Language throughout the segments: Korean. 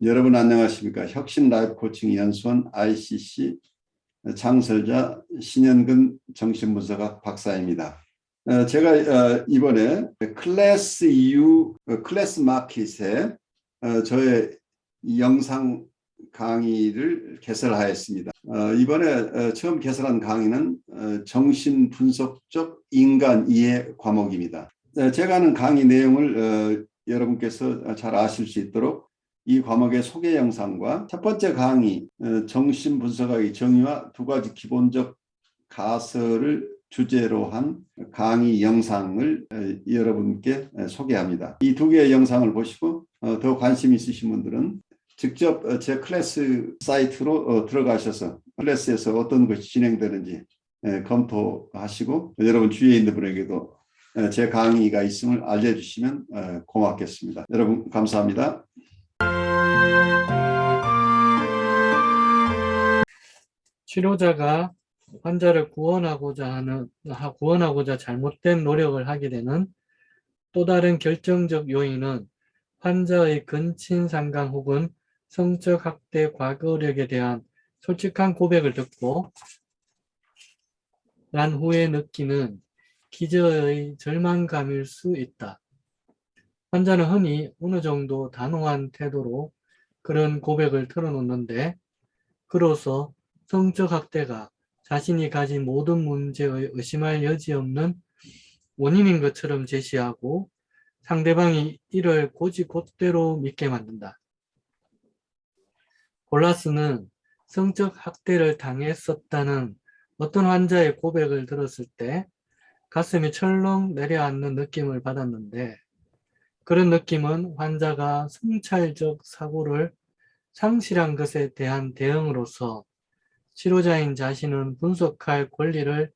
여러분 안녕하십니까? 혁신 라이프 코칭 연수원 ICC 창설자 신현근 정신분석학 박사입니다. 제가 이번에 클래스 EU 클래스 마켓에 저의 영상 강의를 개설하였습니다. 이번에 처음 개설한 강의는 정신분석적 인간 이해 과목입니다. 제가 하는 강의 내용을 여러분께서 잘 아실 수 있도록 이 과목의 소개 영상과 첫 번째 강의 정신분석학의 정의와 두 가지 기본적 가설을 주제로 한 강의 영상을 여러분께 소개합니다. 이 두 개의 영상을 보시고 더 관심 있으신 분들은 직접 제 클래스 사이트로 들어가셔서 클래스에서 어떤 것이 진행되는지 검토하시고 여러분 주위에 있는 분에게도 제 강의가 있음을 알려주시면 고맙겠습니다. 여러분 감사합니다. 치료자가 환자를 구원하고자 잘못된 노력을 하게 되는 또 다른 결정적 요인은 환자의 근친상간 혹은 성적 학대 과거력에 대한 솔직한 고백을 듣고 난 후에 느끼는 기저의 절망감일 수 있다. 환자는 흔히 어느 정도 단호한 태도로 그런 고백을 털어놓는데 그로써 성적 학대가 자신이 가진 모든 문제의 의심할 여지 없는 원인인 것처럼 제시하고 상대방이 이를 곧이곧대로 믿게 만든다. 볼라스는 성적 학대를 당했었다는 어떤 환자의 고백을 들었을 때 가슴이 철렁 내려앉는 느낌을 받았는데 그런 느낌은 환자가 성찰적 사고를 상실한 것에 대한 대응으로서 치료자인 자신은 분석할 권리를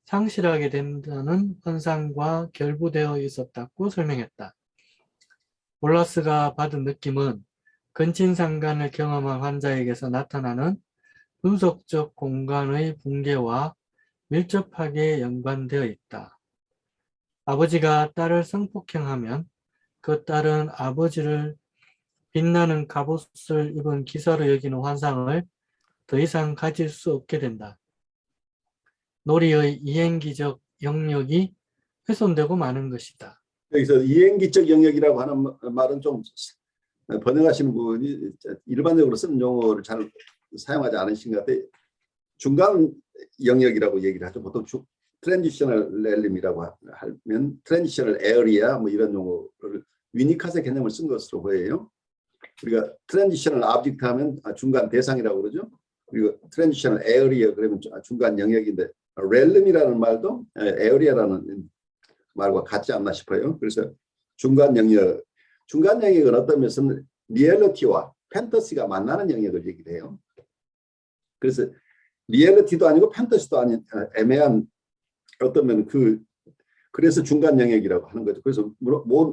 상실하게 된다는 환상과 결부되어 있었다고 설명했다. 볼라스가 받은 느낌은 근친상간을 경험한 환자에게서 나타나는 분석적 공간의 붕괴와 밀접하게 연관되어 있다. 아버지가 딸을 성폭행하면 그 딸은 아버지를 빛나는 갑옷을 입은 기사로 여기는 환상을 더 이상 가질 수 없게 된다. 놀이의 이행기적 영역이 훼손되고 마는 것이다. 여기서 이행기적 영역이라고 하는 말은 좀 번역하시는 분이 일반적으로 쓰는 용어를 잘 사용하지 않으신 것 같아요. 중간 영역이라고 얘기를 하죠. 보통 트랜지셔널 렐림이라고 하면 트랜지셔널 에어리아 뭐 이런 용어를 위니카세 개념을 쓴 것으로 보여요. 우리가 트랜지셔널 오브젝트 하면 중간 대상이라고 그러죠. 그리고 트랜지셔널 에어리아 그러면 중간 영역인데 렐름이라는 말도 에어리아라는 말과 같지 않나 싶어요. 그래서 중간 영역은 어떤 면에서는 리얼리티와 판타지가 만나는 영역을 얘기를 해요. 그래서 리얼리티도 아니고 판타지도 아닌 애매한 어떤 면 그래서 중간 영역이라고 하는 거죠. 그래서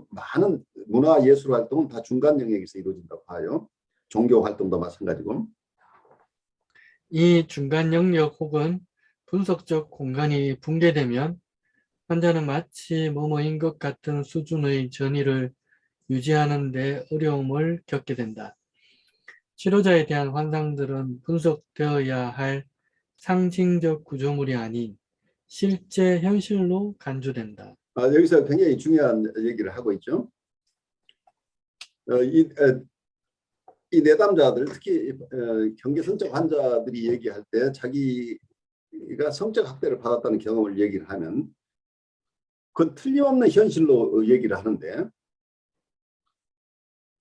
많은 문화 예술 활동은 다 중간 영역에서 이루어진다고 봐요. 종교 활동도 마찬가지고. 이 중간 영역 혹은 분석적 공간이 붕괴되면 환자는 마치 뭐뭐인 것 같은 수준의 전이를 유지하는 데 어려움을 겪게 된다. 치료자에 대한 환상들은 분석되어야 할 상징적 구조물이 아닌 실제 현실로 간주된다. 여기서 굉장히 중요한 얘기를 하고 있죠. 이 내담자들 특히 경계선적 환자들이 얘기할 때 자기가 성적 학대를 받았다는 경험을 얘기를 하면 그건 틀림없는 현실로 얘기를 하는데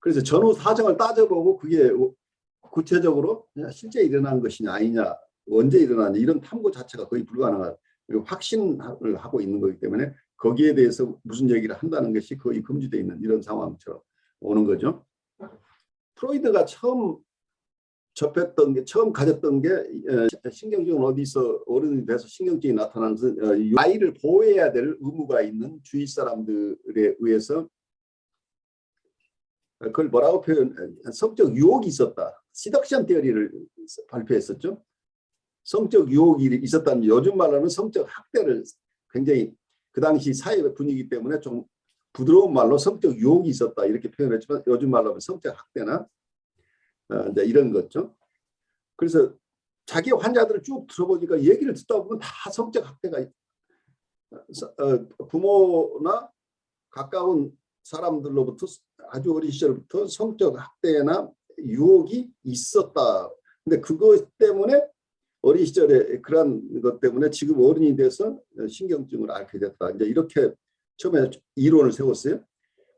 그래서 전후 사정을 따져보고 그게 구체적으로 실제 일어난 것이냐 아니냐 언제 일어나냐 이런 탐구 자체가 거의 불가능한 확신을 하고 있는 거기 때문에 거기에 대해서 무슨 얘기를 한다는 것이 거의 금지되어 있는 이런 상황처럼 오는 거죠. 프로이드가 처음 가졌던 게 신경증은 어디서 어른이 돼서 신경증이 나타나는 아이를 보호해야 될 의무가 있는 주위 사람들에 의해서 그걸 뭐라고 성적 유혹이 있었다. 시덕션 티어리를 발표했었죠. 성적 유혹이 있었다는 요즘 말로는 성적 학대를 굉장히 그 당시 사회 분위기 때문에 좀 부드러운 말로 성적 유혹이 있었다 이렇게 표현했지만 요즘 말로 하면 성적 학대나 이제 이런 거죠. 그래서 자기 환자들을 쭉 들어보니까 얘기를 듣다 보면 다 성적 학대가 부모나 가까운 사람들로부터 아주 어린 시절부터 성적 학대나 유혹이 있었다. 근데 그것 때문에 어린 시절에 그런 것 때문에 지금 어른이 돼서 신경증을 앓게 됐다. 이제 이렇게 처음에 이론을 세웠어요.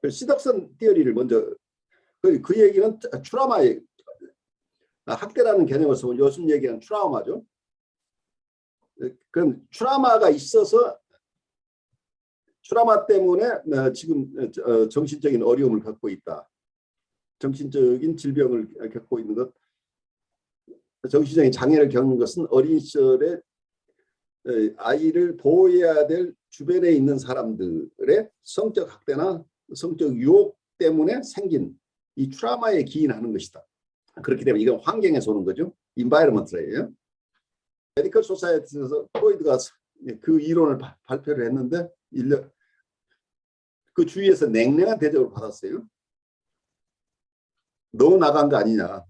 시덕선 티어리를 먼저 그 얘기는 트라우마의 학대라는 개념을 쓰고 요즘 얘기하는 트라우마죠. 그럼 트라우마가 있어서 트라우마 때문에 지금 정신적인 어려움을 갖고 있다. 정신적인 질병을 겪고 있는 것, 정신적인 장애를 겪는 것은 어린 시절에 아이를 보호해야 될 주변에 있는 사람들의 성적 학대나 성적 유혹 때문에 생긴 이 트라우마에 기인하는 것이다. 그렇기 때문에 이건 환경에서 오는 거죠. 인바이러먼트예요. 메디컬 소사이티에서 프로이드가 그 이론을 발표를 했는데 그 주위에서 냉랭한 대접을 받았어요. 너무 나간 거 아니냐.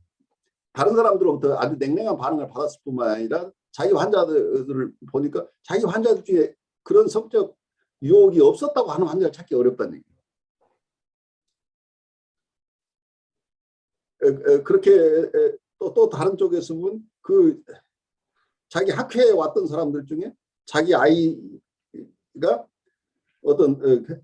다른 사람들로부터 아주 냉랭한 반응을 받았을 뿐만 아니라 자기 환자들을 보니까 자기 환자들 중에 그런 성적 유혹이 없었다고 하는 환자를 찾기 어렵다는 얘기예요. 그렇게 또 다른 쪽에서 보면 그 자기 학회에 왔던 사람들 중에 자기 아이가 어떤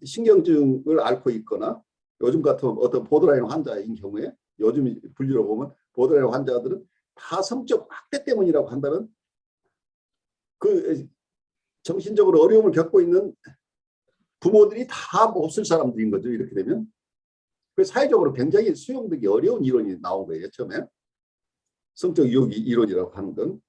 신경증을 앓고 있거나 요즘 같은 어떤 보더라인 환자인 경우에 요즘 분류로 보면 보더라인 환자들은 다 성적 학대 때문이라고 한다면 그 정신적으로 어려움을 겪고 있는 부모들이 다 없을 사람들인 거죠. 이렇게 되면. 그래서 사회적으로 굉장히 수용되기 어려운 이론이 나온 거예요. 처음에. 성적 유혹 이론이라고 하는 건.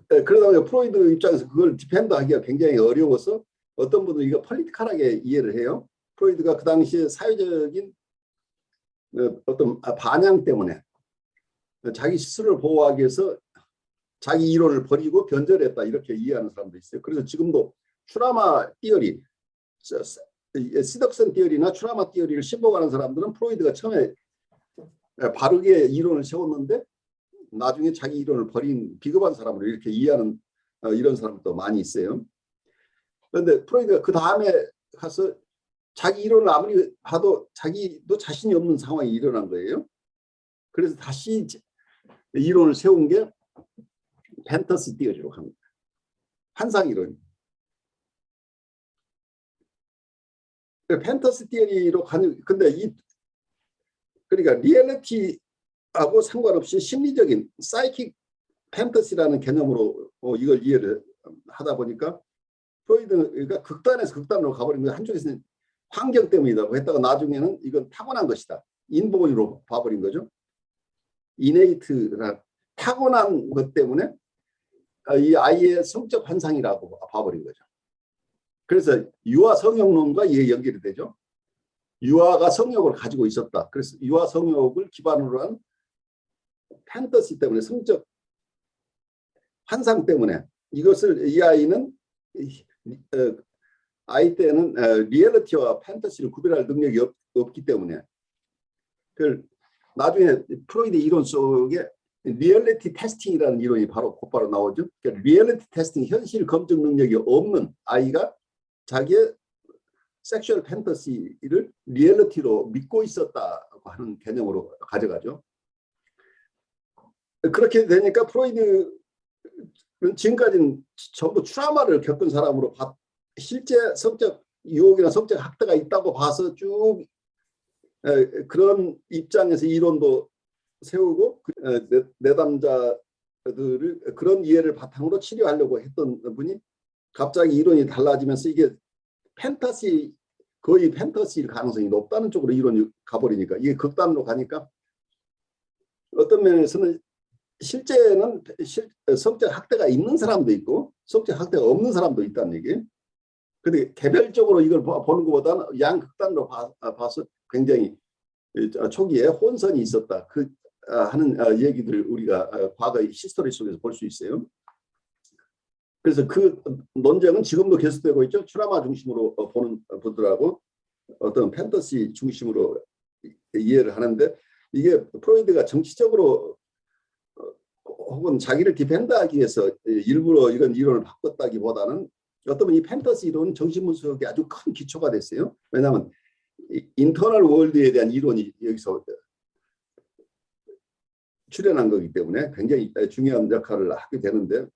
그러다 보니 프로이드 입장에서 그걸 디펜드하기가 굉장히 어려워서 어떤 분은 이거 폴리티컬하게 이해를 해요. 프로이드가 그 당시에 사회적인 어떤 반향 때문에 자기 스스로를 보호하기 위해서 자기 이론을 버리고 변절했다 이렇게 이해하는 사람도 있어요. 그래서 지금도 트라우마 티어리, 시덕선 티어리나 트라우마 티어리를 신봉하는 사람들은 프로이드가 처음에 바르게 이론을 세웠는데 나중에 자기 이론을 버린 비겁한 사람으로 이렇게 이해하는 이런 사람도 많이 있어요. 그런데 프로이드가 그 다음에 가서 자기 이론을 아무리 봐도 자기도 자신이 없는 상황이 일어난 거예요. 그래서 다시 이론을 세운 게 팬터시 티어리로 합니다. 환상 이론. 팬터시 티어리로 가는 근데 그러니까 리얼리티하고 상관없이 심리적인 사이킥 팬터시라는 개념으로 이걸 이해를 하다 보니까 프로이드가 극단에서 극단으로 가버린 거예요. 한쪽에서는 환경 때문이라고 했다가 나중에는 이건 타고난 것이다. 인본으로 봐버린 거죠. 이네이트라 타고난 것 때문에 이 아이의 성적 환상이라고 봐버린 거죠. 그래서 유아 성욕론과 이게 연결이 되죠. 유아가 성욕을 가지고 있었다. 그래서 유아 성욕을 기반으로 한 팬터시 때문에 성적 환상 때문에 이것을 이 아이는 아이 때는 리얼리티와 팬터시를 구별할 능력이 없기 때문에 나중에 프로이드 이론 속에 리얼리티 테스팅이라는 이론이 곧바로 나오죠. 그러니까 리얼리티 테스팅, 현실 검증 능력이 없는 아이가 자기의 섹슈얼 팬터시를 리얼리티로 믿고 있었다고 하는 개념으로 가져가죠. 그렇게 되니까 프로이드는 지금까지는 전부 트라우마를 겪은 사람으로 실제 성적 유혹이나 성적 학대가 있다고 봐서 쭉 그런 입장에서 이론도 세우고 내담자들을 그런 이해를 바탕으로 치료하려고 했던 분이 갑자기 이론이 달라지면서 이게 팬터시 거의 팬터시일 가능성이 높다는 쪽으로 이론이 가버리니까 이게 극단으로 가니까 어떤 면에서는 실제는 성적 학대가 있는 사람도 있고 성적 학대가 없는 사람도 있다는 얘기예요. 근데 개별적으로 이걸 보는 것보다는 양극단으로 봐서 굉장히 초기에 혼선이 있었다. 하는 얘기들을 우리가 과거의 히스토리 속에서 볼 수 있어요. 그래서 그 논쟁은 지금도 계속되고 있죠. 트라우마 중심으로 보는 분들하고 어떤 팬터시 중심으로 이해를 하는데 이게 프로이드가 정치적으로 혹은 자기를 디펜드하기 위해서 일부러 이런 이론을 바꿨다기보다는 어떤 이 판타지 이론은 정신분석에 아주 큰 기초가 됐어요. 왜냐하면 인터널 월드에 대한 이론이 여기서 출현한 거기 때문에 굉장히 중요한 역할을 하게 되는데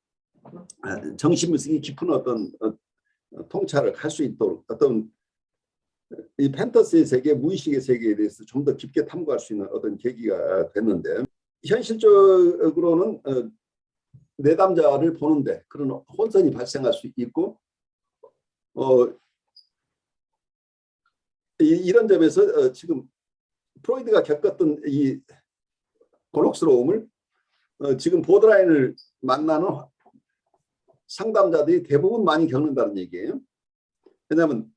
정신분석이 깊은 어떤 통찰을 할 수 있도록 어떤 이 판타지의 세계, 무의식의 세계에 대해서 좀 더 깊게 탐구할 수 있는 어떤 계기가 됐는데 현실적으로는 내담자를 보는데 그런 혼선이 발생할 수 있고 이런 점에서 지금 프로이드가 겪었던 이 곤혹스러움을 지금 보드라인을 만나는 상담자들이 대부분 많이 겪는다는 얘기예요. 왜냐하면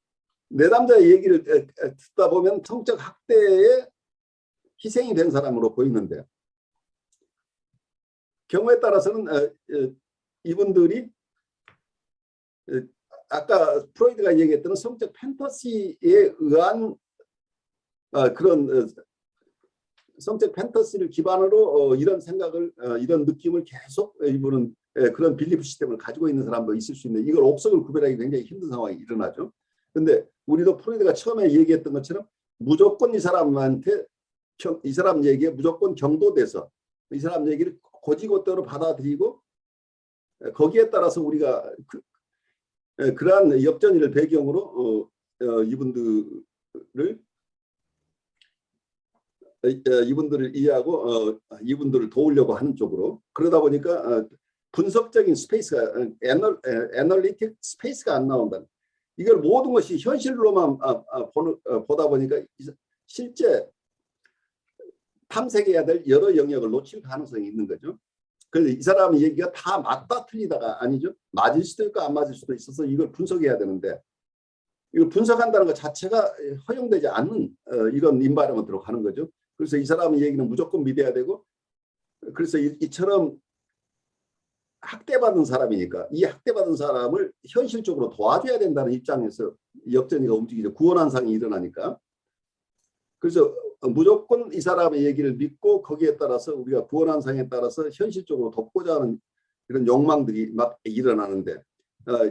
내담자의 얘기를 듣다 보면 성적 학대에 희생이 된 사람으로 보이는데 경우에 따라서는 이분들이 아까 프로이드가 얘기했던 성적 판타지에 의한 그런 성적 판타지를 기반으로 이런 생각을 이런 느낌을 계속 이분은 그런 빌리프 시스템을 가지고 있는 사람도 있을 수 있는데 이걸 옥석을 구별하기 굉장히 힘든 상황이 일어나죠. 근데 우리도 프로이드가 처음에 얘기했던 것처럼 무조건 이 사람한테 이 사람 얘기에 무조건 경도돼서 이 사람 얘기를 고지고대로 받아들이고 거기에 따라서 우리가 그러한 역전을 배경으로 이분들을 이해하고 이분들을 도우려고 하는 쪽으로 그러다 보니까 분석적인 스페이스가 애널리틱 스페이스가 안 나온다. 이걸 모든 것이 현실로만 보다 보니까 실제 탐색해야 될 여러 영역을 놓칠 가능성이 있는 거죠. 그래서 이 사람 얘기가 다 맞다 틀리다가 아니죠. 맞을 수도 있고 안 맞을 수도 있어서 이걸 분석해야 되는데 이걸 분석한다는 것 자체가 허용되지 않는 이런 인바이러먼트로 가는 거죠. 그래서 이 사람 얘기는 무조건 믿어야 되고 그래서 이처럼 학대받은 사람이니까 이 학대받은 사람을 현실적으로 도와줘야 된다는 입장에서 역전이가 움직이죠. 구원환상이 일어나니까. 그래서 무조건 이 사람의 얘기를 믿고 거기에 따라서 우리가 구원환상에 따라서 현실적으로 돕고자 하는 이런 욕망들이 막 일어나는데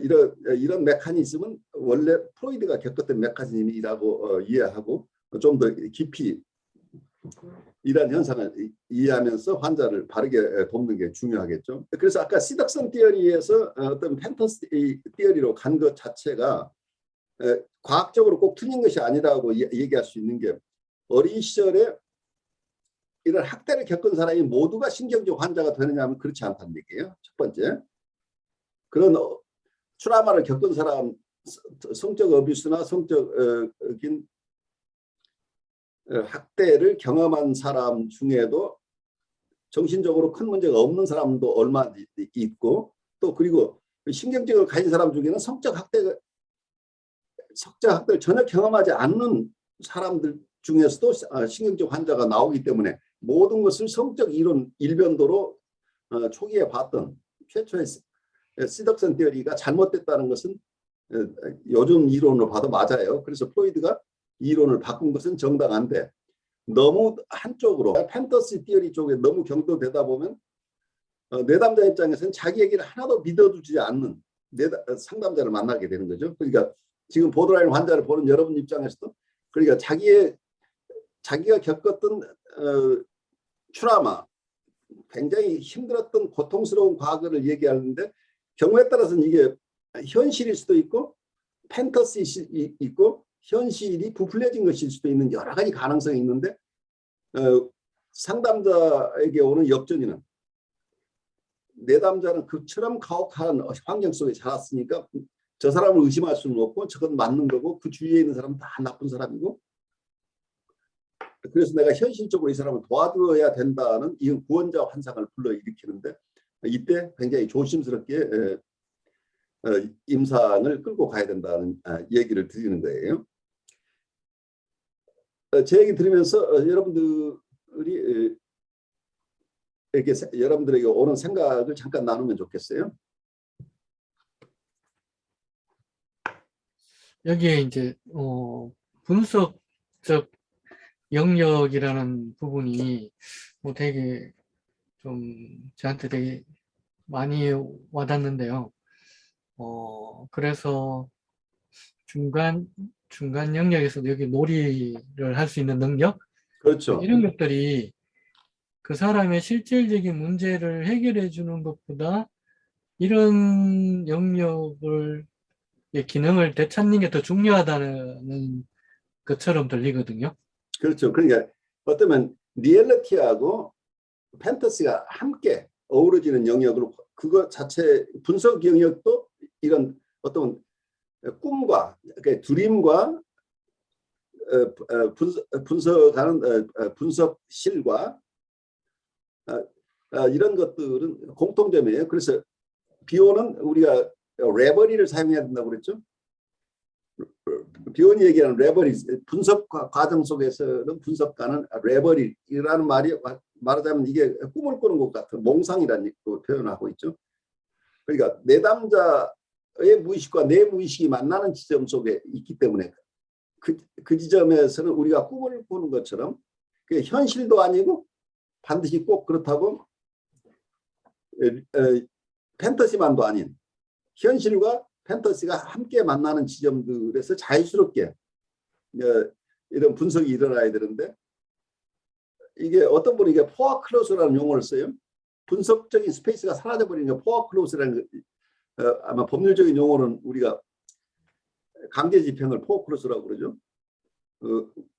이런 메커니즘은 원래 프로이드가 겪었던 메커니즘이라고 이해하고 좀 더 깊이 이러한 현상을 이해하면서 환자를 바르게 돕는 게 중요하겠죠. 그래서 아까 시덕슨 티어리에서 어떤 판타지 티어리로 간 것 자체가 과학적으로 꼭 틀린 것이 아니라고 얘기할 수 있는 게 어린 시절에 이런 학대를 겪은 사람이 모두가 신경적 환자가 되느냐 하면 그렇지 않다는 얘기예요. 첫 번째. 그런 트라우마를 겪은 사람, 성적 어뷰스나 성적인 학대를 경험한 사람 중에도 정신적으로 큰 문제가 없는 사람도 얼마 있고 또 그리고 신경증을 가진 사람 중에는 성적 학대를 전혀 경험하지 않는 사람들 중에서도 신경증 환자가 나오기 때문에 모든 것을 성적 이론 일변도로 초기에 봤던 최초의 시덕슨 티어리가 잘못됐다는 것은 요즘 이론으로 봐도 맞아요. 그래서 프로이드가 이론을 바꾼 것은 정당한데 너무 한쪽으로 판타지 티어리 쪽에 너무 경도되다 보면 내담자 입장에서는 자기 얘기를 하나도 믿어주지 않는 상담자를 만나게 되는 거죠. 그러니까 지금 보드라인 환자를 보는 여러분 입장에서도 그러니까 자기가 겪었던 트라우마 굉장히 힘들었던 고통스러운 과거를 얘기하는데 경우에 따라서는 이게 현실일 수도 있고 판타지 있고 현실이 부풀려진 것일 수도 있는 여러 가지 가능성이 있는데 상담자에게 오는 역전이는 내담자는 그처럼 가혹한 환경 속에 자랐으니까 저 사람을 의심할 수는 없고 저건 맞는 거고 그 주위에 있는 사람은 다 나쁜 사람이고 그래서 내가 현실적으로 이 사람을 도와줘야 된다는 이 구원자 환상을 불러일으키는데 이때 굉장히 조심스럽게 임상을 끌고 가야 된다는 얘기를 드리는 거예요. 제 얘기 들으면서 여러분들에게 오는 생각을 잠깐 나누면 좋겠어요. 여기에 이제 분석적 영역이라는 부분이 뭐 되게 좀 저한테 되게 많이 와닿는데요. 그래서 중간 영역에서도 여기 놀이를 할 수 있는 능력, 그렇죠. 이런 것들이 그 사람의 실질적인 문제를 해결해 주는 것보다 이런 영역을, 의 기능을 되찾는 게 더 중요하다는 것처럼 들리거든요. 그렇죠. 그러니까 어쩌면 리얼리티하고 판타지가 함께 어우러지는 영역으로 그거 자체 분석 영역도 이런 어떤 꿈과 그러니까 드림과 분석하는 분석실과 이런 것들은 공통점이에요. 그래서 비오는 우리가 레버리를 사용해야 된다고 그랬죠. 비온이 얘기하는 레버리 분석 과정 속에서는 분석가는 레버리라는 말이 말하자면 이게 꿈을 꾸는 것 같은 몽상이라는 표현을 하고 있죠. 그러니까 내담자의 무의식과 내 무의식이 만나는 지점 속에 있기 때문에 그 지점에서는 우리가 꿈을 꾸는 것처럼 그게 현실도 아니고 반드시 꼭 그렇다고 판타지만도 아닌 현실과 판타지가 함께 만나는 지점들에서 자연스럽게 이런 분석이 일어나야 되는데 이게 어떤 분이 이게 포아클로스라는 용어를 써요. 분석적인 스페이스가 사라져버리는 게 포아클로스라는 아마 법률적인 용어는 우리가 강제집행을 포아클로스라고 그러죠.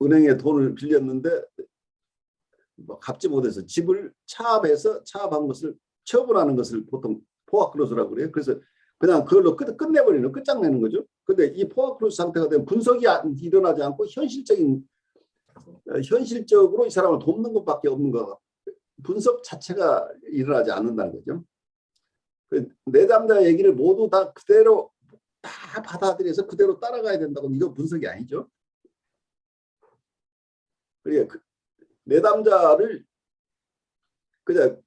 은행에 돈을 빌렸는데 뭐 갚지 못해서 집을 차압한 것을 처분하는 것을 보통 포아클로스라고 그래요. 그래서 그냥 그걸로 끝내버리는 끝장내는 거죠. 근데 이 포아클로스 상태가 되면 분석이 일어나지 않고 현실적으로 이 사람을 돕는 것밖에 없는 거 분석 자체가 일어나지 않는다는 거죠. 내담자 얘기를 모두 다 그대로 다 받아들여서 그대로 따라가야 된다고 이거 분석이 아니죠. 그러니까 내담자를 그냥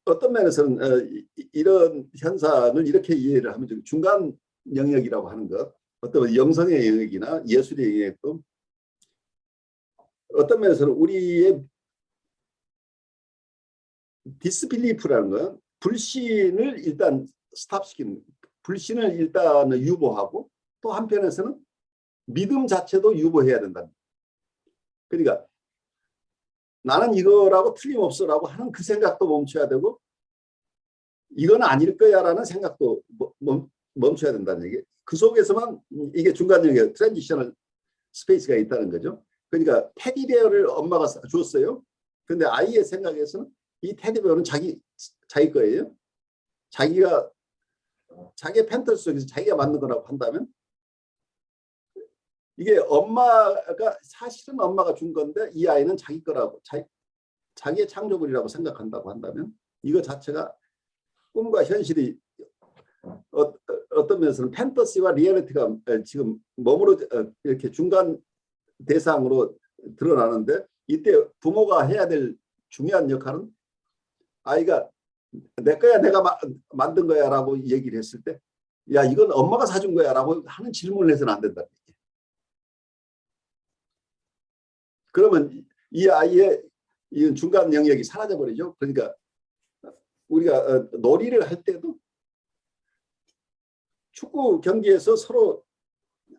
어떤 면에서는 이런 현상을 이렇게 이해를 하면 중간 영역이라고 하는 것, 어떤 영성의 영역이나 예술의 영역도 어떤 면에서는 우리의 디스빌리프라는 건 불신을 일단 스탑시키는, 불신을 일단 유보하고 또 한편에서는 믿음 자체도 유보해야 된다. 그러니까 나는 이거라고 틀림없어라고 하는 그 생각도 멈춰야 되고 이건 아닐 거야라는 생각도 멈춰야 된다는 얘기. 그 속에서만 이게 중간 영역 트랜지셔널 스페이스가 있다는 거죠. 그러니까 테디베어를 엄마가 줬어요. 근데 아이의 생각에서는 이 테디베어는 자기 거예요. 자기의 팬터지 속에서 자기가 만든 거라고 한다면 이게 사실은 엄마가 준 건데 이 아이는 자기 거라고 자기의 창조물이라고 생각한다고 한다면 이거 자체가 꿈과 현실이 어떤 면에서는 판타지와 리얼리티가 지금 이렇게 중간 대상으로 드러나는데 이때 부모가 해야 될 중요한 역할은 아이가 내 거야 내가 만든 거야 라고 얘기를 했을 때 야 이건 엄마가 사준 거야 라고 하는 질문을 해서는 안 된다. 그러면 이 아이의 이 중간 영역이 사라져버리죠. 그러니까 우리가 놀이를 할 때도 축구 경기에서 서로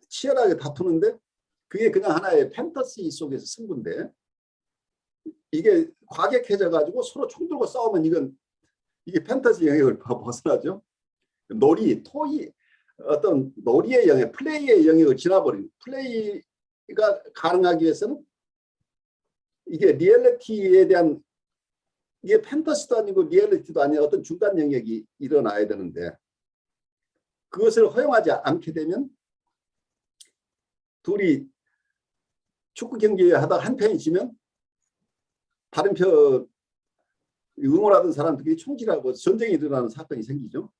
치열하게 다투는데 그게 그냥 하나의 판타지 속에서 승부인데 이게 과격해져 가지고 서로 총 들고 싸우면 이게 판타지 영역을 벗어나죠. 어떤 놀이의 영역, 플레이의 영역을 지나버리는 플레이가 가능하기 위해서는 이게 리얼리티에 대한 이게 판타지도 아니고 리얼리티도 아닌 어떤 중간 영역이 일어나야 되는데 그것을 허용하지 않게 되면 둘이 축구 경기하다가 한 편이 지면 다른 편 응원하던 사람들이 총질하고 전쟁이 일어나는 사건이 생기죠.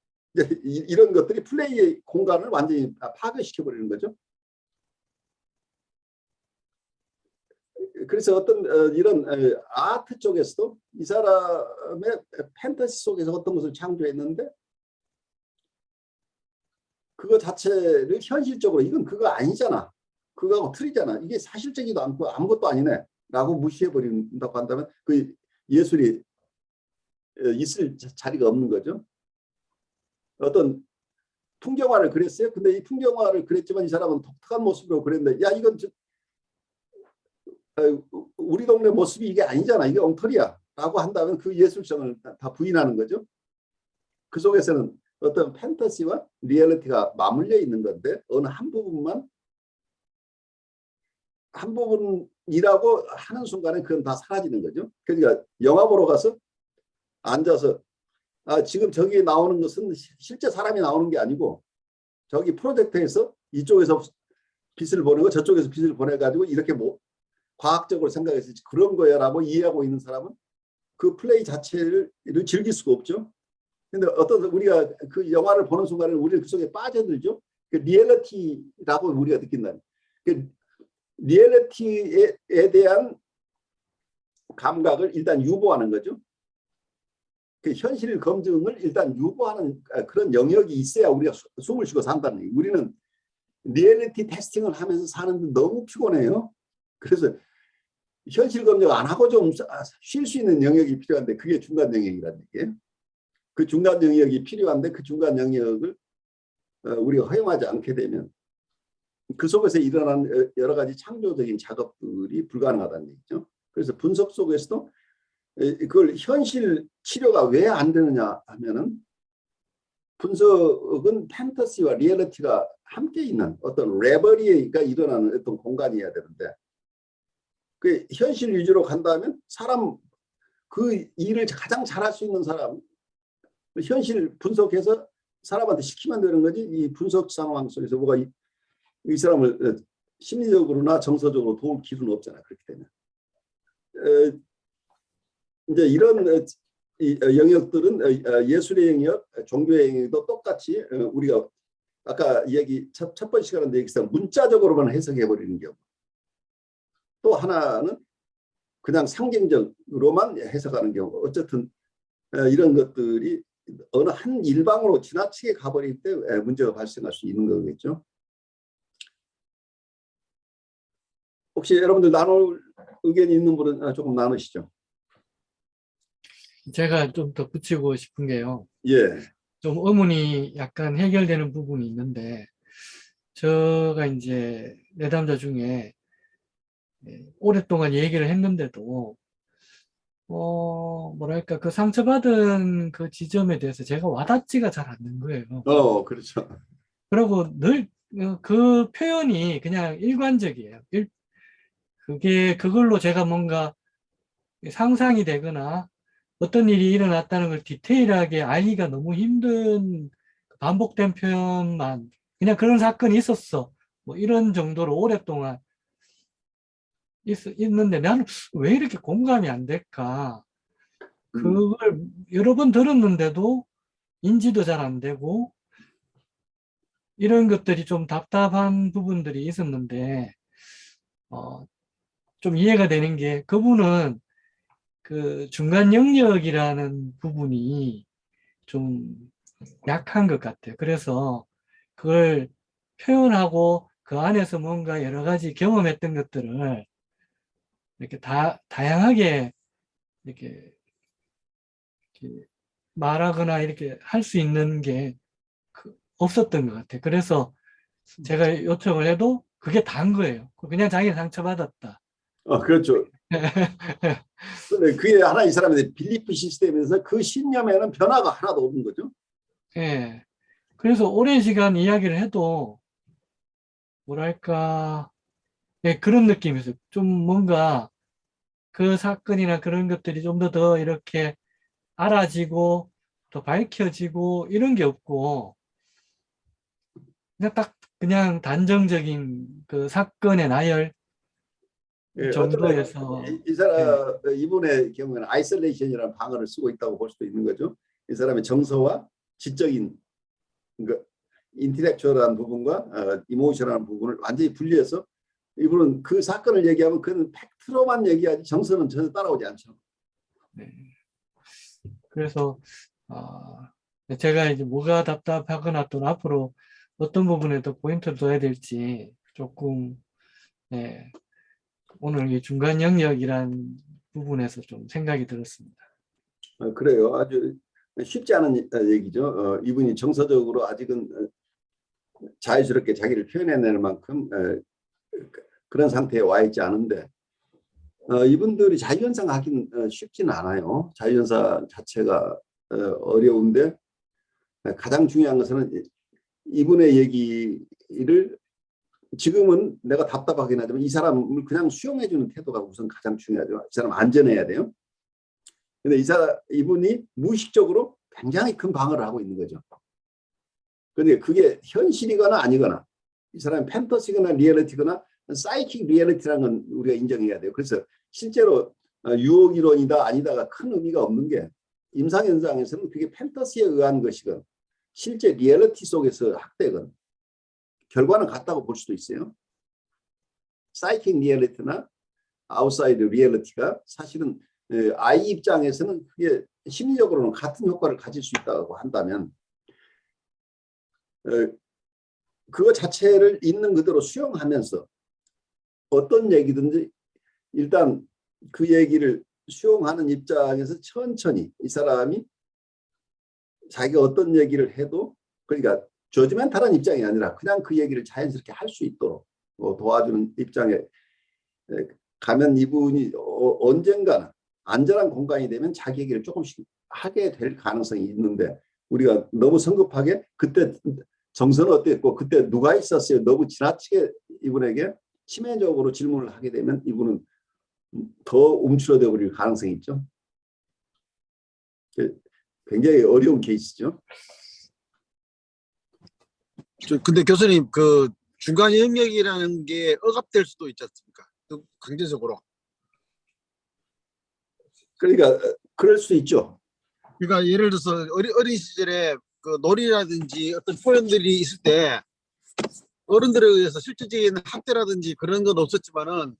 이런 것들이 플레이의 공간을 완전히 파괴시켜버리는 거죠. 그래서 어떤 이런 아트 쪽에서도 이 사람의 판타지 속에서 어떤 것을 창조했는데 그거 자체를 현실적으로 이건 그거 아니잖아. 그거하고 틀리잖아. 이게 사실적이도 않고 아무것도 아니네 라고 무시해버린다고 한다면 그 예술이 있을 자리가 없는 거죠. 어떤 풍경화를 그렸어요. 근데 이 풍경화를 그렸지만 이 사람은 독특한 모습으로 그렸는데, 야, 이건 우리 동네 모습이 이게 아니잖아. 이게 엉터리야 라고 한다면 그 예술성을 다 부인하는 거죠. 그 속에서는 어떤 판타지와 리얼리티가 맞물려 있는 건데, 어느 한 부분이라고 하는 순간에 그건 다 사라지는 거죠. 그러니까 영화 보러 가서 앉아서 지금 저기 나오는 것은 실제 사람이 나오는 게 아니고 저기 프로젝터에서 이쪽에서 빛을 보내고 저쪽에서 빛을 보내가지고 이렇게 뭐 과학적으로 생각해서 그런 거야라고 이해하고 있는 사람은 그 플레이 자체를 즐길 수가 없죠. 근데 어떤 우리가 그 영화를 보는 순간에 우리는 그 속에 빠져들죠. 그 리얼리티라고 우리가 느낀다는. 그 리얼리티에 대한 감각을 일단 유보하는 거죠. 그 현실 검증을 일단 유보하는 그런 영역이 있어야 우리가 숨을 쉬고 산다는 얘기. 우리는 리얼리티 테스팅을 하면서 사는데 너무 피곤해요. 그래서 현실 검증 안 하고 좀 쉴 수 있는 영역이 필요한데 그게 중간 영역이라는 얘기예요. 그 중간 영역이 필요한데 그 중간 영역을 우리가 허용하지 않게 되면 그 속에서 일어난 여러 가지 창조적인 작업들이 불가능하다는 얘기죠. 그래서 분석 속에서도 그걸 현실 치료가 왜 안 되느냐 하면은 분석은 판타지와 리얼리티가 함께 있는 어떤 레버리가 일어나는 어떤 공간이어야 되는데 그 현실 위주로 간다면 사람 그 일을 가장 잘할 수 있는 사람 현실 분석해서 사람한테 시키면 되는 거지 이 분석 상황 속에서 뭐가 이 사람을 심리적으로나 정서적으로 도울 길은 없잖아. 그렇게 되면 이제 이런 영역들은 예술의 영역, 종교의 영역도 똑같이 우리가 아까 첫 번째 시간에 얘기했던 문자적으로만 해석해 버리는 경우. 또 하나는 그냥 상징적으로만 해석하는 경우. 어쨌든 이런 것들이 어느 한 일방으로 지나치게 가버릴 때 문제가 발생할 수 있는 거겠죠. 혹시 여러분들 나눌 의견이 있는 분은 조금 나누시죠. 제가 좀 더 붙이고 싶은 게요. 예. 좀 의문이 약간 해결되는 부분이 있는데, 제가 이제 내담자 중에 오랫동안 얘기를 했는데도, 뭐랄까, 그 상처받은 그 지점에 대해서 제가 와닿지가 잘 않는 거예요. 그렇죠. 그리고 늘 그 표현이 그냥 일관적이에요. 그걸로 제가 뭔가 상상이 되거나 어떤 일이 일어났다는 걸 디테일하게 알기가 너무 힘든 반복된 표현만 그냥 그런 사건이 있었어. 뭐 이런 정도로 오랫동안 있는데 나는 왜 이렇게 공감이 안 될까? 그걸 여러 번 들었는데도 인지도 잘 안 되고 이런 것들이 좀 답답한 부분들이 있었는데 좀 이해가 되는 게 그분은 그 중간 영역이라는 부분이 좀 약한 것 같아요. 그래서 그걸 표현하고 그 안에서 뭔가 여러 가지 경험했던 것들을 이렇게 다양하게 이렇게 말하거나 이렇게 할 수 있는 게 없었던 것 같아요. 그래서 제가 요청을 해도 그게 다인 거예요. 그냥 자기가 상처받았다. 그렇죠. 근데 그게 하나 이 사람의 빌리프 시스템에서 그 신념에는 변화가 하나도 없는 거죠. 예. 그래서 오랜 시간 이야기를 해도 뭐랄까 그런 느낌이 있어요. 좀 뭔가 그 사건이나 그런 것들이 좀 더 이렇게 알아지고 더 밝혀지고 이런 게 없고 그냥 단정적인 그 사건의 나열 어쩌면 정도에서 예, 이분의 경우에는 아이솔레이션이라는 방어를 쓰고 있다고 볼 수도 있는 거죠. 이 사람의 정서와 지적인 그 인텔렉츄얼한 부분과 이모셔널한 부분을 완전히 분리해서 이분은 그 사건을 얘기하면 그는 팩트로만 얘기하지 정서는 전혀 따라오지 않죠. 네. 그래서 제가 이제 뭐가 답답하거나 또 앞으로 어떤 부분에 더 포인트를 둬야 될지 조금 예, 오늘 이 중간 영역이란 부분에서 좀 생각이 들었습니다. 그래요. 아주 쉽지 않은 얘기죠. 이분이 정서적으로 아직은 자유스럽게 자기를 표현해낼 만큼 그런 상태에 와 있지 않은데 이분들이 자유현상 하긴 쉽지는 않아요. 자유현상 자체가 어려운데 가장 중요한 것은 이분의 얘기를 지금은 내가 답답하긴 하지만 이 사람을 그냥 수용해주는 태도가 우선 가장 중요하죠. 이 사람 안전해야 돼요. 근데 이분이 무의식적으로 굉장히 큰 방어를 하고 있는 거죠. 그런데 그게 현실이거나 아니거나 이 사람이 팬터시거나 리얼리티거나 사이킥 리얼리티라는 건 우리가 인정해야 돼요. 그래서 실제로 유혹 이론이다 아니다가 큰 의미가 없는 게 임상현상에서는 그게 팬터시에 의한 것이건 실제 리얼리티 속에서 학대건 결과는 같다고 볼 수도 있어요. 사이킥 리얼리티나 아웃사이드 리얼리티가 사실은 아이 입장에서는 그게 심리적으로는 같은 효과를 가질 수 있다고 한다면 그거 자체를 있는 그대로 수용하면서 어떤 얘기든지 일단 그 얘기를 수용하는 입장에서 천천히 이 사람이 자기가 어떤 얘기를 해도 그러니까 저지멘탈한 입장이 아니라 그냥 그 얘기를 자연스럽게 할 수 있도록 도와주는 입장에 가면 이분이 언젠가는 안전한 공간이 되면 자기 얘기를 조금씩 하게 될 가능성이 있는데 우리가 너무 성급하게 그때 정서는 어땠고 그때 누가 있었어요. 너무 지나치게 이분에게 치매적으로 질문을 하게 되면 이분은 더 움츠러져 버릴 가능성이 있죠. 굉장히 어려운 케이스죠. 근데 교수님 그 중간 영역이라는 게 억압될 수도 있지 않습니까? 강제적으로. 그러니까 그럴 수 있죠. 그러니까 예를 들어서 어린 시절에 그 놀이라든지 어떤 표현들이 있을 때 어른들에 의해서 실질적인 학대라든지 그런 건 없었지만은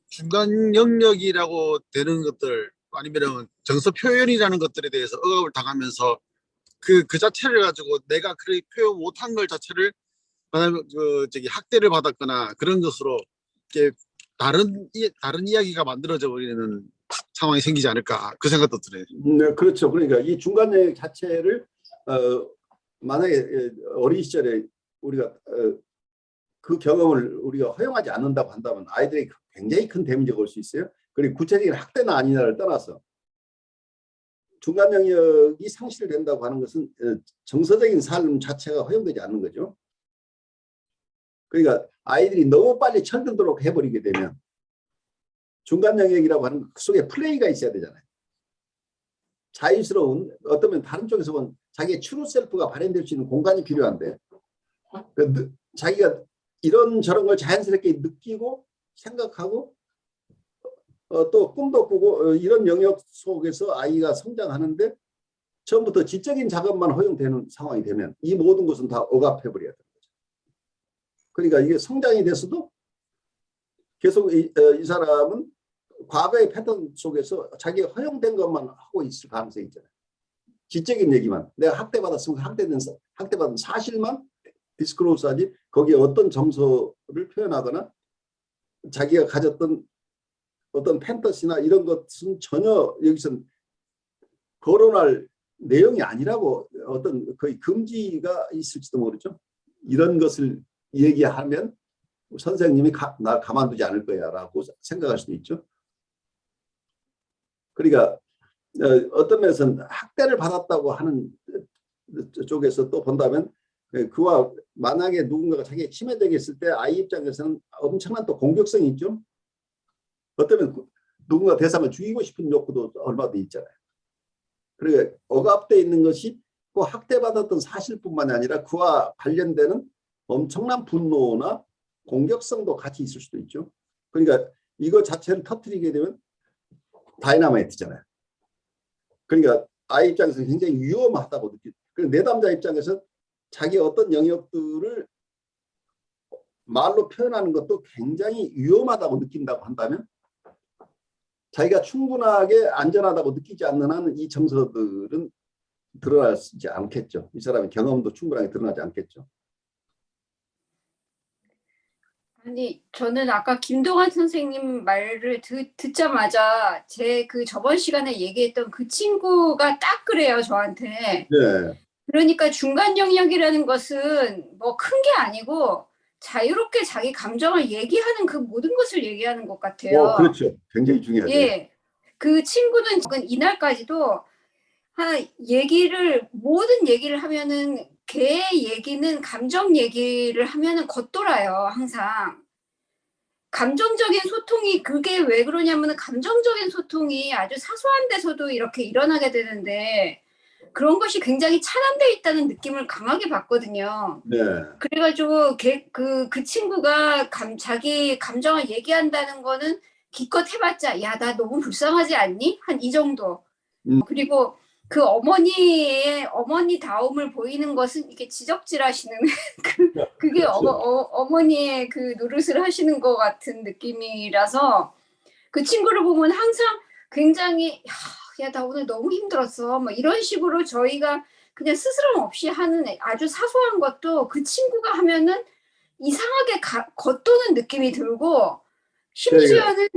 중간 영역이라고 되는 것들 아니면은 정서 표현이라는 것들에 대해서 억압을 당하면서 그 자체를 가지고 내가 그 표현 못한 걸 자체를 학대를 받았거나 그런 것으로 이렇게 다른 이야기가 만들어져 버리는 상황이 생기지 않을까 그 생각도 들어요. 네, 그렇죠. 그러니까 이 중간 영역 자체를 만약에 어린 시절에 우리가 그 경험을 우리가 허용하지 않는다고 한다면 아이들이 굉장히 큰 데미지가 올 수 있어요. 그리고 구체적인 학대나 아니냐를 떠나서 중간 영역이 상실된다고 하는 것은 정서적인 삶 자체가 허용되지 않는 거죠. 그러니까 아이들이 너무 빨리 철들도록 해버리게 되면 중간 영역이라고 하는 그 속에 플레이가 있어야 되잖아요. 자유스러운 어쩌면 다른 쪽에서 본 자기의 트루 셀프가 발현될 수 있는 공간이 필요한데 자기가 이런 저런 걸 자연스럽게 느끼고 생각하고 또 꿈도 꾸고 이런 영역 속에서 아이가 성장하는데 처음부터 지적인 작업만 허용되는 상황이 되면 이 모든 것은 다 억압해버려야 되는 거죠. 그러니까 이게 성장이 돼서도 계속 이 사람은 과거의 패턴 속에서 자기가 허용된 것만 하고 있을 가능성이 있잖아요. 지적인 얘기만 내가 학대받았으면 학대받은 사실만 디스크로스하지 거기에 어떤 정서를 표현하거나 자기가 가졌던 어떤 팬터시나 이런 것은 전혀 여기서 거론할 내용이 아니라고 어떤 거의 금지가 있을지도 모르죠. 이런 것을 얘기하면 선생님이 날 가만두지 않을 거야 라고 생각할 수도 있죠. 그러니까 어떤 면에서는 학대를 받았다고 하는 쪽에서 또 본다면 그와 만약에 누군가가 자기가 치매되게 있을 때 아이 입장에서는 엄청난 또 공격성이 있죠. 어쩌면 누군가 대상을 죽이고 싶은 욕구도 얼마든지 있잖아요. 그러니까 억압되어 있는 것이 그 학대받았던 사실뿐만 아니라 그와 관련되는 엄청난 분노나 공격성도 같이 있을 수도 있죠. 그러니까 이거 자체를 터뜨리게 되면 다이나마이트잖아요. 그러니까 아이 입장에서 굉장히 위험하다고 느끼고 내담자 입장에서 자기 어떤 영역들을 말로 표현하는 것도 굉장히 위험하다고 느낀다고 한다면 자기가 충분하게 안전하다고 느끼지 않는 한 이 정서들은 드러나지 않겠죠. 이 사람의 경험도 충분하게 드러나지 않겠죠. 아니, 저는 아까 김동완 선생님 말을 듣자마자 제 그 저번 시간에 얘기했던 그 친구가 딱 그래요, 저한테. 네. 그러니까 중간 영역이라는 것은 뭐 큰 게 아니고 자유롭게 자기 감정을 얘기하는 그 모든 것을 얘기하는 것 같아요. 그렇죠. 굉장히 중요하죠. 예. 그 친구는 지금 이날까지도 모든 얘기를 하면은 걔 얘기는 감정 얘기를 하면은 겉돌아요, 항상. 감정적인 소통이 그게 왜 그러냐면은 감정적인 소통이 아주 사소한 데서도 이렇게 일어나게 되는데 그런 것이 굉장히 차단되어 있다는 느낌을 강하게 받거든요. 네. 그래가지고 그 친구가 자기 감정을 얘기한다는 거는 기껏 해봤자 야, 나 너무 불쌍하지 않니? 한 이 정도. 그리고 그 어머니다움을 보이는 것은 이게 지적질하시는 그게 그렇죠. 어머니의 그 노릇을 하시는 것 같은 느낌이라서 그 친구를 보면 항상 굉장히 야, 나 오늘 너무 힘들었어. 뭐 이런 식으로 저희가 그냥 스스럼 없이 하는 아주 사소한 것도 그 친구가 하면은 이상하게 겉도는 느낌이 들고 심지어는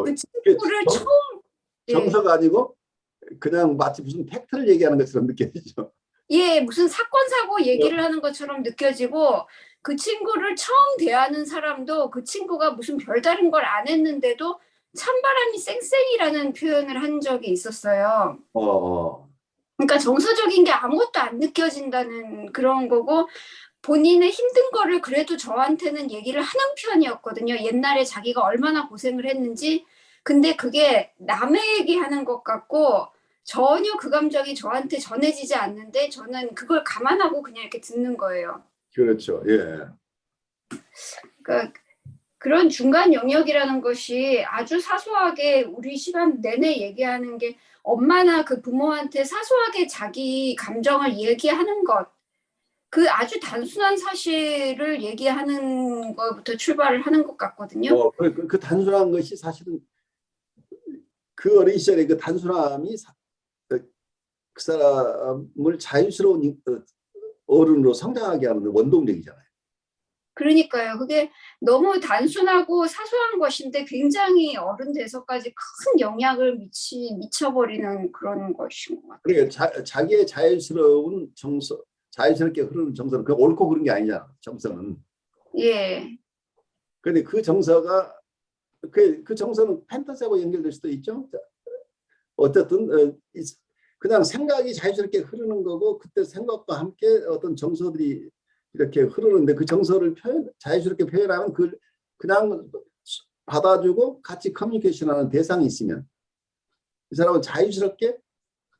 그 친구를 정, 처음 정서가 아니고 그냥 마치 무슨 팩트를 얘기하는 것처럼 느껴지죠. 예, 무슨 사건 사고 얘기를 하는 것처럼 느껴지고 그 친구를 처음 대하는 사람도 그 친구가 무슨 별다른 걸 안 했는데도 찬바람이 쌩쌩이라는 표현을 한 적이 있었어요. 그러니까 정서적인 게 아무것도 안 느껴진다는 그런 거고 본인의 힘든 거를 그래도 저한테는 얘기를 하는 편이었거든요. 옛날에 자기가 얼마나 고생을 했는지. 근데 그게 남의 얘기하는 것 같고 전혀 그 감정이 저한테 전해지지 않는데 저는 그걸 감안하고 그냥 이렇게 듣는 거예요. 그렇죠. 예. 그러니까 그런 중간 영역이라는 것이 아주 사소하게 우리 시간 내내 얘기하는 게 엄마나 그 부모한테 사소하게 자기 감정을 얘기하는 것, 그 아주 단순한 사실을 얘기하는 것부터 출발을 하는 것 같거든요. 그 단순한 것이 사실은 그 어린 시절의 그 단순함이 그 사람을 자유스러운 어른으로 성장하게 하는 원동력이잖아요. 그러니까요. 그게 너무 단순하고 사소한 것인데 굉장히 어른 돼서까지 큰 영향을 미쳐버리는 그런 것인 것 같아요. 그러니까 자기의 자연스러운 정서, 자연스럽게 흐르는 정서는 그 옳고 그른 게 아니잖아. 정서는. 예. 그런데 그 정서가 그 정서는 판타지하고 연결될 수도 있죠. 어쨌든 그냥 생각이 자연스럽게 흐르는 거고 그때 생각과 함께 어떤 정서들이 이렇게 흐르는데 그 정서를 자연스럽게 표현하면 그냥 받아주고 같이 커뮤니케이션하는 대상이 있으면 이 사람은 자유스럽게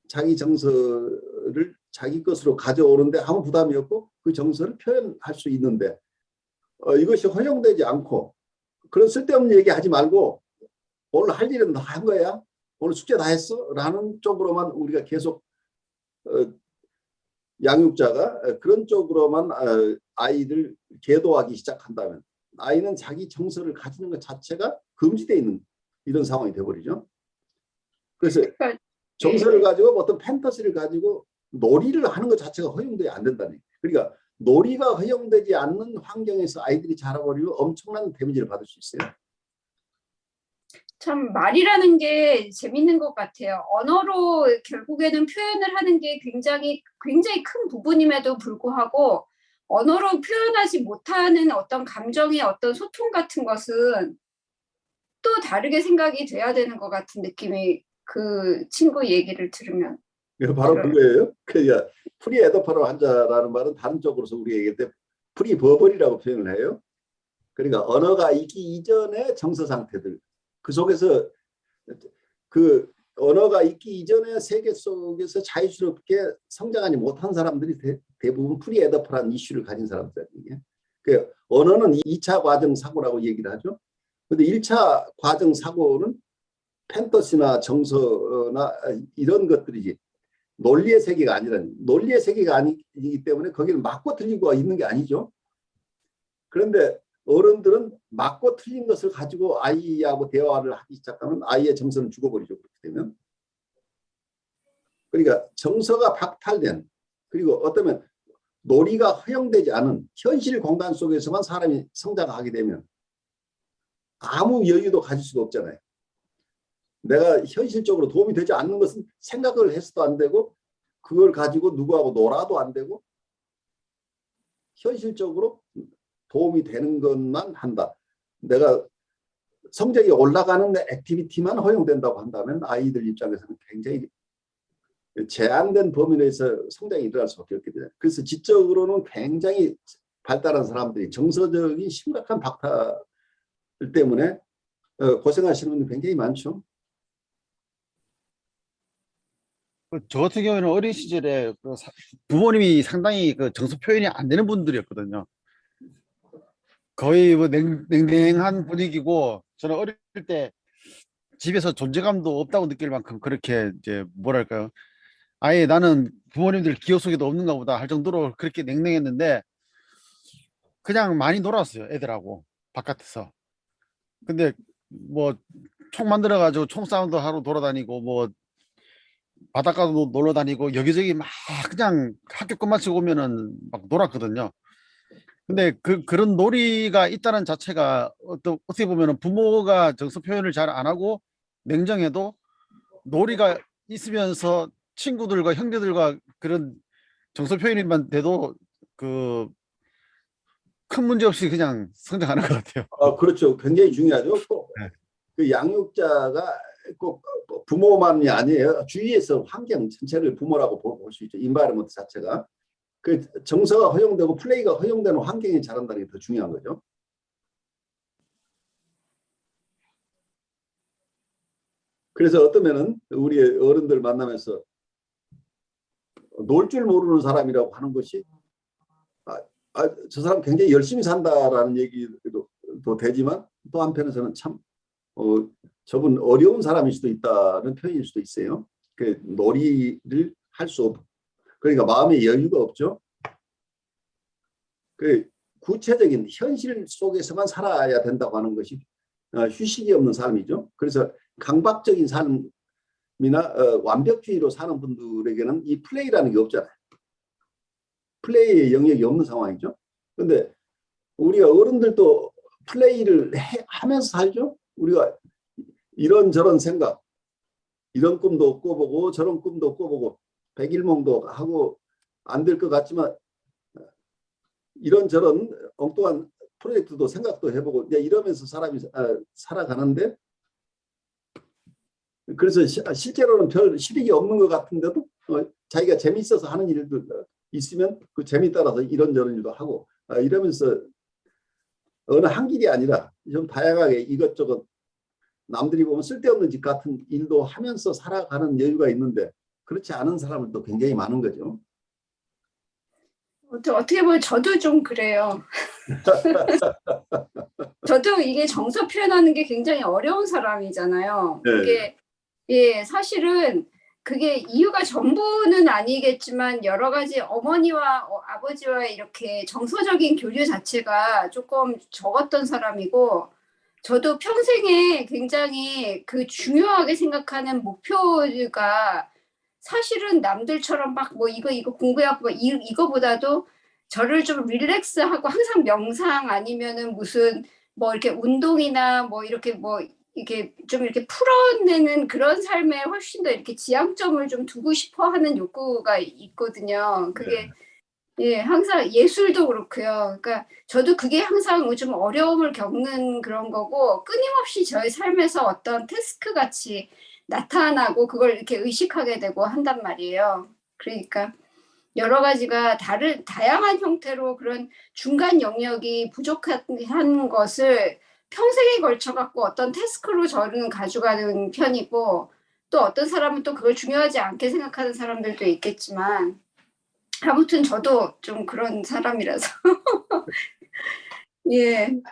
자기 정서를 자기 것으로 가져오는데 아무 부담이 없고 그 정서를 표현할 수 있는데 이것이 허용되지 않고 그런 쓸데없는 얘기하지 말고 오늘 할 일은 다 한 거야? 오늘 숙제 다 했어? 라는 쪽으로만 우리가 계속 양육자가 그런 쪽으로만 아이를 계도하기 시작한다면 아이는 자기 정서를 가지는 것 자체가 금지되어 있는 이런 상황이 되어버리죠. 그래서 정서를 가지고 어떤 판타지를 가지고 놀이를 하는 것 자체가 허용되지 안 된다는. 그러니까 놀이가 허용되지 않는 환경에서 아이들이 자라버리면 엄청난 데미지를 받을 수 있어요. 참 말이라는 게 재밌는 것 같아요. 언어로 결국에는 표현을 하는 게 굉장히 큰 부분임에도 불구하고 언어로 표현하지 못하는 어떤 감정의 어떤 소통 같은 것은 또 다르게 생각이 돼야 되는 것 같은 느낌이 그 친구 얘기를 들으면. 바로 그거예요. 그러니까 프리에더퍼럴 환자라는 말은 다른 쪽으로서 우리 얘기할 때 프리버벌이라고 표현을 해요. 그러니까 언어가 있기 이전의 정서 상태들. 그 속에서 그 언어가 있기 이전의 세계 속에서 자유스럽게 성장하지 못한 사람들이 대부분 프리에더퍼란 이슈를 가진 사람들이에요. 그 언어는 2차 과정 사고라고 얘기를 하죠. 근데 1차 과정 사고는 팬터시나 정서나 이런 것들이지 논리의 세계가 아니라 논리의 세계가 아니기 때문에 거기는 맞고 틀리고가 있는 게 아니죠. 그런데 어른들은 맞고 틀린 것을 가지고 아이하고 대화를 하기 시작하면 아이의 정서는 죽어버리죠. 그렇게 되면. 그러니까 정서가 박탈된 그리고 어쩌면 놀이가 허용되지 않은 현실 공간 속에서만 사람이 성장하게 되면 아무 여유도 가질 수가 없잖아요. 내가 현실적으로 도움이 되지 않는 것은 생각을 해서도 안 되고 그걸 가지고 누구하고 놀아도 안 되고 현실적으로 도움이 되는 것만 한다. 내가 성적이 올라가는 액티비티만 허용된다고 한다면 아이들 입장에서는 굉장히 제한된 범위 내에서 성장이 일어날 수밖에 없게 돼요. 그래서 지적으로는 굉장히 발달한 사람들이 정서적인 심각한 박탈 때문에 고생하시는 분들 굉장히 많죠. 저 같은 경우에는 어린 시절에 부모님이 상당히 그 정서 표현이 안 되는 분들이었거든요. 거의 뭐 냉랭한 분위기고 저는 어릴 때 집에서 존재감도 없다고 느낄 만큼 그렇게 이제 뭐랄까요. 아예 나는 부모님들 기억 속에도 없는가 보다 할 정도로 그렇게 냉랭했는데 그냥 많이 놀았어요. 애들하고 바깥에서. 근데 뭐 총 만들어 가지고 총싸움도 하러 돌아다니고 뭐 바닷가도 놀러 다니고 여기저기 막 그냥 학교 끝마치고 오면은 막 놀았거든요. 근데 그런 놀이가 있다는 자체가 어떻게 보면은 부모가 정서 표현을 잘 안 하고 냉정해도 놀이가 있으면서 친구들과 형제들과 그런 정서 표현만 돼도 그 큰 문제 없이 그냥 성장하는 것 같아요. 그렇죠. 굉장히 중요하죠. 꼭 네. 그 양육자가 꼭 부모만이 아니에요. 주위에서 환경 전체를 부모라고 볼 수 있죠. 인바이러먼트 자체가. 그 정서가 허용되고 플레이가 허용되는 환경이 자란다는 게 더 중요한 거죠. 그래서 어떠면은 우리 어른들 만나면서 놀 줄 모르는 사람이라고 하는 것이 저 사람 굉장히 열심히 산다라는 얘기도 되지만 또 한편에서는 참 저분 어려운 사람일 수도 있다는 표현일 수도 있어요. 그 놀이를 할 수 없, 그러니까 마음의 여유가 없죠. 그 구체적인 현실 속에서만 살아야 된다고 하는 것이 휴식이 없는 삶이죠. 그래서 강박적인 삶이나 완벽주의로 사는 분들에게는 이 플레이라는 게 없잖아요. 플레이의 영역이 없는 상황이죠. 그런데 우리가 어른들도 플레이를 하면서 살죠. 우리가 이런저런 생각, 이런 꿈도 꿔보고 저런 꿈도 꿔보고 백일몽도 하고 안 될 것 같지만 이런저런 엉뚱한 프로젝트도 생각도 해보고 이러면서 사람이 살아가는데 그래서 실제로는 별 실익이 없는 것 같은데도 자기가 재미있어서 하는 일들 있으면 그 재미 따라서 이런저런 일도 하고 이러면서 어느 한 길이 아니라 좀 다양하게 이것저것 남들이 보면 쓸데없는 짓 같은 일도 하면서 살아가는 여유가 있는데 그렇지 않은 사람들도 굉장히 많은 거죠. 어떻게 보면 저도 좀 그래요. 저도 이게 정서 표현하는 게 굉장히 어려운 사람이잖아요. 그게 사실은 그게 이유가 전부는 아니겠지만 여러 가지 어머니와 아버지와 이렇게 정서적인 교류 자체가 조금 적었던 사람이고 저도 평생에 굉장히 그 중요하게 생각하는 목표가 사실은 남들처럼 막 뭐 이거 공부해갖고 이거보다도 저를 좀 릴렉스하고 항상 명상 아니면은 무슨 뭐 이렇게 운동이나 뭐 이렇게 좀 이렇게 풀어내는 그런 삶에 훨씬 더 이렇게 지향점을 좀 두고 싶어 하는 욕구가 있거든요. 그게 항상 예술도 그렇고요. 그러니까 저도 그게 항상 좀 어려움을 겪는 그런 거고 끊임없이 저의 삶에서 어떤 태스크 같이 나타나고 그걸 이렇게 의식하게 되고 한단 말이에요. 그러니까 여러 가지가 다양한 형태로 그런 중간 영역이 부족한 것을 평생에 걸쳐 갖고 어떤 태스크로 저는 가져가는 편이고 또 어떤 사람은 또 그걸 중요하지 않게 생각하는 사람들도 있겠지만 아무튼 저도 좀 그런 사람이라서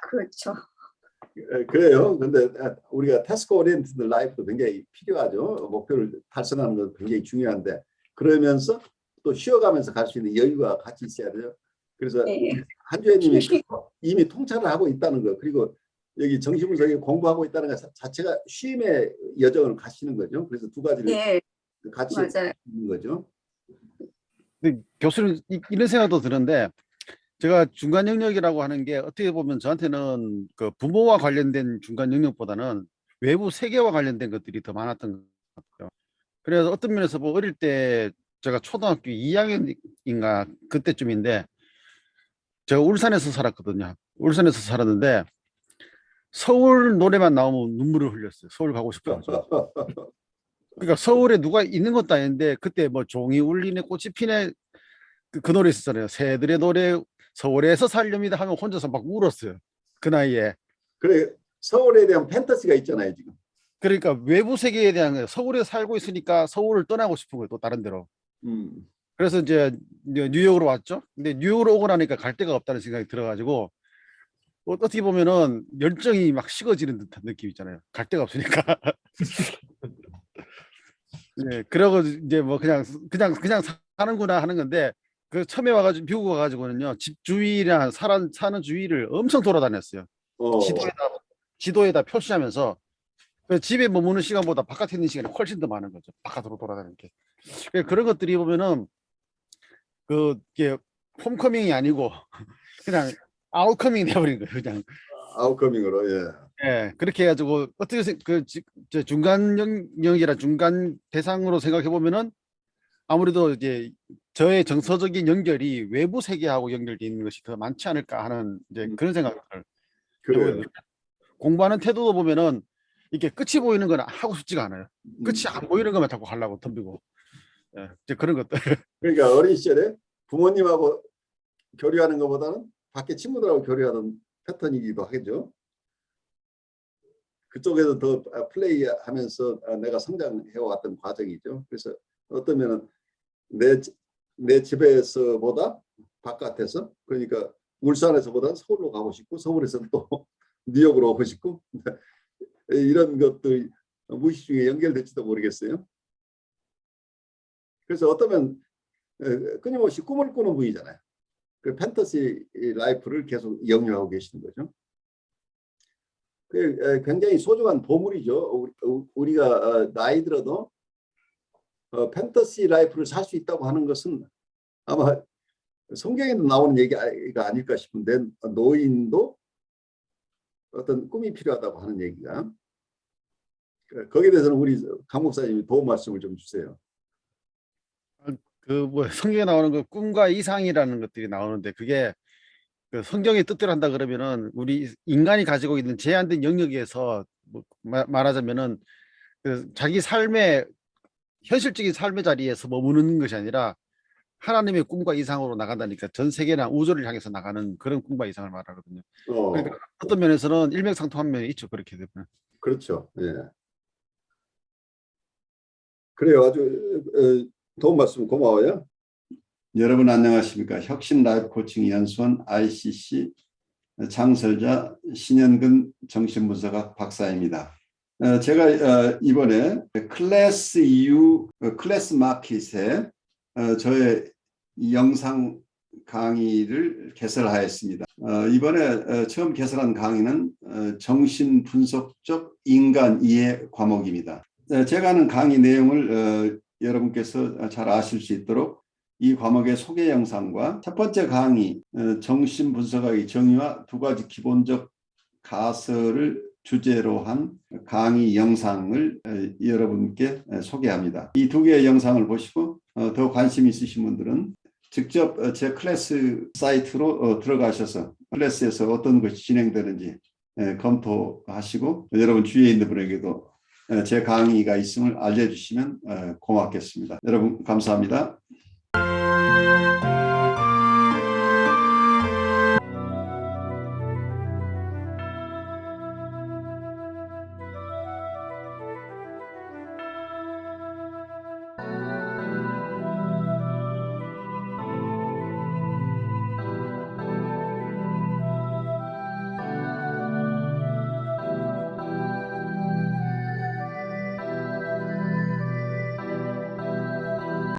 그렇죠. 그래요. 근데 우리가 태스크 오리엔티드 라이프도 굉장히 필요하죠. 목표를 달성하는 건 굉장히 중요한데 그러면서 또 쉬어가면서 갈 수 있는 여유가 같이 있어야 돼요. 그래서 한주혜님이 이미 통찰을 하고 있다는 거 그리고 여기 정신분석에 공부하고 있다는 것 자체가 쉼의 여정을 가시는 거죠. 그래서 두 가지를 같이 있는 거죠. 근데 교수님 이런 생각도 드는데 제가 중간 영역이라고 하는 게 어떻게 보면 저한테는 그 부모와 관련된 중간 영역보다는 외부 세계와 관련된 것들이 더 많았던 것 같아요. 그래서 어떤 면에서 뭐 어릴 때 제가 초등학교 2학년인가 그때쯤인데 제가 울산에서 살았거든요. 울산에서 살았는데 서울 노래만 나오면 눈물을 흘렸어요. 서울 가고 싶어가지고. 그러니까 서울에 누가 있는 것도 아닌데 그때 뭐 종이 울리네 꽃이 피네 그 노래 있었잖아요. 새들의 노래 서울에서 살렵니다 하면 혼자서 막 울었어요. 그 나이에. 그래 서울에 대한 판타지가 있잖아요 지금. 그러니까 외부 세계에 대한 거예요. 서울에 살고 있으니까 서울을 떠나고 싶은 거예요. 또 다른 데로. 음. 그래서 이제 뉴욕으로 왔죠. 근데 뉴욕으로 오고 나니까 갈 데가 없다는 생각이 들어가지고 어떻게 보면은 열정이 막 식어지는 듯한 느낌 있잖아요. 갈 데가 없으니까. 네, 그러고 이제 뭐 그냥 사는구나 하는 건데 그 처음에 와가지고 미국 와가지고는요 집 주위나 사는 주위를 엄청 돌아다녔어요. 어. 지도에다 표시하면서 그 집에 머무는 시간보다 바깥에 있는 시간이 훨씬 더 많은 거죠. 바깥으로 돌아다니는 게. 그런 것들이 보면은 그게 홈커밍이 아니고 그냥 아웃커밍이 돼버린 거예요. 그냥. 아웃커밍으로 예. 예, 그렇게 해가지고 어떻게 저 중간 영역이라 중간 대상으로 생각해 보면은 아무래도 이제 저의 정서적인 연결이 외부 세계하고 연결되어 있는 것이 더 많지 않을까 하는 이제 그런 생각을 그래요. 해보거든요. 공부하는 태도도 보면은 이게 끝이 보이는 건 하고 싶지가 않아요. 끝이 안 보이는 것만 자꾸 하려고 덤비고. 예, 이제 그런 것들. 그러니까 어린 시절에 부모님하고 교류하는 것보다는 밖에 친구들하고 교류하는 패턴이기도 하겠죠. 그쪽에서 더 플레이하면서 내가 성장해왔던 과정이죠. 그래서 어떤 면은 내 집에서보다 바깥에서 그러니까 울산에서보다 서울로 가고 싶고 서울에서는 또 뉴욕으로 오고 싶고 이런 것들 무의식 중에 연결될지도 모르겠어요. 그래서 어쩌면 끊임없이 꿈을 꾸는 분이잖아요. 그 판타지 라이프를 계속 영유하고 계시는 거죠. 굉장히 소중한 보물이죠. 우리가 나이 들어도 판타지 라이프를 살 수 있다고 하는 것은 아마 성경에도 나오는 얘기가 아닐까 싶은데 노인도 어떤 꿈이 필요하다고 하는 얘기가 거기에 대해서는 우리 강 목사님이 도움 말씀을 좀 주세요. 그 뭐 성경에 나오는 그 꿈과 이상이라는 것들이 나오는데 그게 그 성경의 뜻대로 한다 그러면은 우리 인간이 가지고 있는 제한된 영역에서 뭐 말하자면은 그 자기 삶의 현실적인 삶의 자리에서 머무는 것이 아니라 하나님의 꿈과 이상으로 나간다니까 전 세계나 우주를 향해서 나가는 그런 꿈과 이상을 말하거든요. 그러니까 어떤 면에서는 일맥상통한 면이 있죠. 그렇게 되면. 그렇죠. 예. 그래요. 아주 도움 말씀 고마워요. 여러분 안녕하십니까. 혁신 라이프 코칭 연수원 ICC 창설자 신현근 정신분석학 박사입니다. 제가 이번에 클래스 EU 클래스 마켓에 저의 영상 강의를 개설하였습니다. 이번에 처음 개설한 강의는 정신분석적 인간 이해 과목입니다. 제가 하는 강의 내용을 여러분께서 잘 아실 수 있도록 이 과목의 소개 영상과 첫 번째 강의 정신분석학의 정의와 두 가지 기본적 가설을 주제로 한 강의 영상을 여러분께 소개합니다. 이 두 개의 영상을 보시고 더 관심 있으신 분들은 직접 제 클래스 사이트로 들어가셔서 클래스에서 어떤 것이 진행되는지 검토하시고 여러분 주위에 있는 분에게도 제 강의가 있음을 알려주시면 고맙겠습니다. 여러분 감사합니다.